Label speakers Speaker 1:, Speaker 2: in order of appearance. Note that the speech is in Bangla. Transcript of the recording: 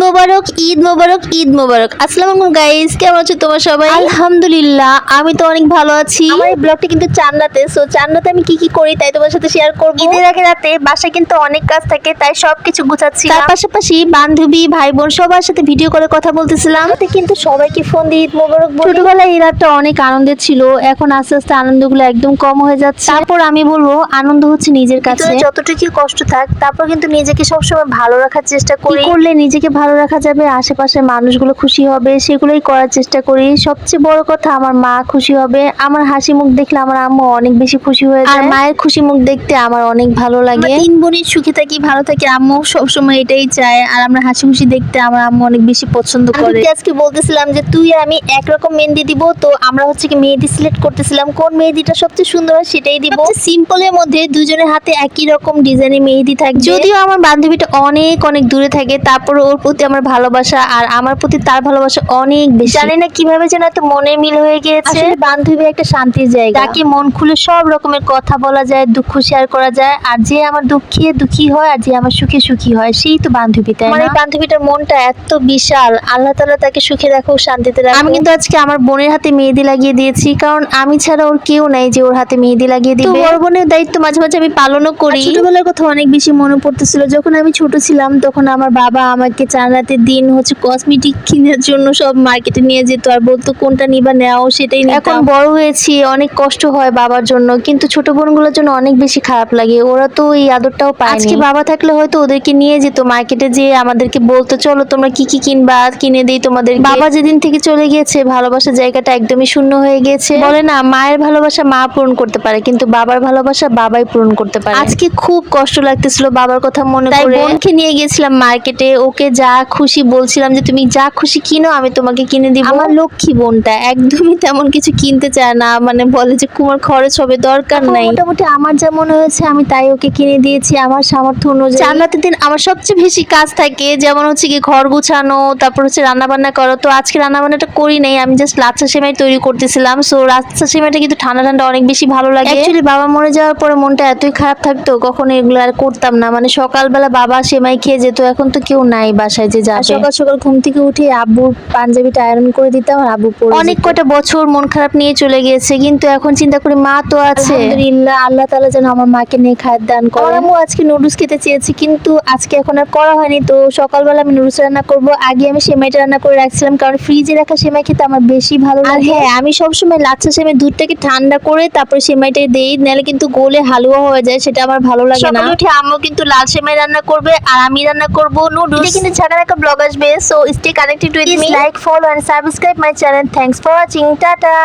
Speaker 1: মোবারক, ঈদ মোবারক, ঈদ মোবারক। আসসালামু আলাইকুম গাইস, কেমন আছো তোমরা সবাই? আলহামদুলিল্লাহ, আমি তো অনেক ভালো আছি। আমার এই ব্লগটা কিন্তু চান্নাতে, সো চান্নাতে আমি কি কি করি তাই তোমার সাথে শেয়ার করব। ঈদের আগে রাতে বাসায় কিন্তু অনেক কাজ থাকে, তাই সবকিছু গুছাচ্ছি। তার পাশাপাশি বান্ধবী, ভাই বোন সবার সাথে ভিডিও করে কথা বলতেছিলাম। তাতে কিন্তু সবাইকে ফোন দিয়ে ঈদ মোবারক বলি। ছোটবেলায় এই রাতটা অনেক আনন্দের ছিল, এখন আস্তে আস্তে আনন্দগুলো একদম কম হয়ে যাচ্ছে। তারপর আমি বলবো আনন্দ হচ্ছে নিজের কাছে। যতটুকু কষ্ট থাক, তারপর কিন্তু নিজেকে সবসময় ভালো রাখার চেষ্টা করি। করলে নিজেকে ভালো রাখা যাবে, আশেপাশের মানুষগুলো খুশি হবে, সেগুলোই করার চেষ্টা করি। সবচেয়ে বড় কথা, আমার মা খুশি হবে। আমার হাসি মুখ দেখলে আমার আম্মু অনেক বেশি খুশি হয়ে যায়। আর মায়ের খুশি মুখ দেখতে আমার অনেক ভালো লাগে। তিন বোনের সুখী থাকি, ভালো থাকি, আম্মু সবসময় এটাই চায়। আর আমরা হাসি খুশি দেখতে আমার আম্মু অনেক বেশি পছন্দ করে। আজকে বলতেছিলাম যে তুই আমি একরকম মেহেদি দিব, তো আমরা হচ্ছে কি মেহেদি সিলেক্ট করতেছিলাম কোন মেহেদিটা সবচেয়ে সুন্দর হয় সেটাই দিব। সিম্পলের মধ্যে দুজনের হাতে একই রকম ডিজাইনের মেহেদি থাকবে। যদিও আমার বান্ধবীটা অনেক অনেক দূরে থাকে, তারপর ওর প্রতি আমার ভালোবাসা আর আমার প্রতি তার ভালোবাসা অনেক বেশি। জানি না কিভাবে যেন এত মনে মিল হয়ে গিয়েছে। আসলে বান্ধবী একটা শান্তির জায়গা, তাকে মন খুলে সব রকমের কথা বলা যায়, দুঃখ শেয়ার করা যায়। আর যে আমার দুঃখে দুঃখী হয় আর যে আমার সুখে সুখী হয়, সেই তো বান্ধবী, তাই না? আমার এই বান্ধবীটার মনটা এত বিশাল, আল্লাহ তাআলা তাকে সুখে রাখুক, শান্তিতে রাখুক। আমি কিন্তু আজকে আমার বোনের হাতে মেহেদি লাগিয়ে দিয়েছি, কারণ আমি ছাড়া ওর কেউ নাই যে ওর হাতে মেহেদি লাগিয়ে দিবে। তো বড় বোনের দায়িত্ব মাঝে মাঝে আমি পালনও করি। ছোটবেলার কথা অনেক বেশি মনে পড়তেছিল। যখন আমি ছোট ছিলাম তখন আমার বাবা আমাকে চাঁদাতের দিন হচ্ছে কসমেটিক কেনার জন্য সব মার্কেটে নিয়ে যেত আর বলতো কোনটা নিবা নাও, সেটাই নিতাম। এখন বড় হয়েছি, অনেক কষ্ট হয় বাবার জন্য, কিন্তু ছোট বোনগুলোর জন্য অনেক বেশি খারাপ লাগে। ওরা তো এই আদরটাও পায়নি। আজকে বাবা থাকলে হয়তো ওদেরকে নিয়ে যেত মার্কেটে, যেয়ে আমাদেরকে বলতো চলো তোমরা কি কি কিনবা, কিনে দেই তোমাদের। বাবা যেদিন থেকে চলে গিয়েছে, ভালোবাসার জায়গাটা একদমই শূন্য হয়ে গিয়েছে। বলে না, মায়ের ভালোবাসা মা পূরণ করতে পারে, কিন্তু বাবার ভালোবাসা বাবাই পূরণ করতে পারে। আজকে খুব কষ্ট লাগতেছিল বাবার কথা মনে করে। বোনকে নিয়ে গেছিলাম মার্কেটে, ওকে যা খুশি বলছিলাম যে তুমি যা খুশি কিনো, আমি তোমাকে কিনে দিব। আমার লক্ষ্মী বোনটা একদমই তেমন কিছু কিনতে চায় না, মানে বলে যে তোমার খরচ হবে, দরকার নাই। মোটামুটি আমার যা মনে হয়েছে আমি তাই ওকে কিনে দিয়েছি আমার সামর্থ্য অনুযায়ী। চাঁদাতের দিন আমার সবচেয়ে বেশি কাজ থাকে, যেমন হচ্ছে কি ঘর গুছানো, তারপর হচ্ছে রান্না বান্না করো। তো আজকে রান্না বান্নাটা করি নাই, আমি জাস্ট লাচ্ছা সেমাই তৈরি করতেছিলাম। সো লাচ্ছা সেমাইটা কিন্তু ঠান্ডা ঠান্ডা অনেক বেশি ভালো লাগে। অ্যাকচুয়ালি বাবা মরে যাওয়ার পরে মনটা এতই খারাপ থাকতো, কখনো এগুলো আর করতাম না। মানে সকালবেলা বাবা সেমাই খেয়ে যেত, এখন তো কেউ নাই বাসায় যে যাবে। সকাল সকাল ঘুম থেকে উঠে আব্বুর পাঞ্জাবিটা আয়রন করে দিতাম আর আব্বু পরে অনেক কয়টা বছর মন খারাপ নিয়ে চলে গিয়েছে, কিন্তু এখন চিন্তা করি মা তো আছে। আলহামদুলিল্লাহ, আল্লাহ তাআলা যেন আমার মাকে নিয়ে খায়ের দান করে। আমার আম্মু আজকে নুডলস খেতে চেয়েছি, কিন্তু আজকে এখন আর করা হয়নি। তো সকালবেলা আমি নুডলস রান্না করব। আগে আমি সেমাইটা রান্না করে রাখছিলাম, কারণ ফ্রিজে রাখা সেমাই খেতে আমার বেশি ভালো লাগে। আর হ্যাঁ, আমি সবসময় লাচ্ছা সেমাই দুধটাকে ঠান্ডা করে তারপর সেমাইটা দেই, নাহলে কিন্তু গোলে হালুয়া হয়ে যায়, সেটা আমার ভালো লাগে না। সকালে উঠে আম্মু কিন্তু লাল সেমাই রান্না করবে আর আমি রান্না করব নুডলস। এটা কিন্তু ঝাঁকার একটা ব্লগ আসবে, so stay connected with me. Like, follow and subscribe my channel. Thanks for watching, tata.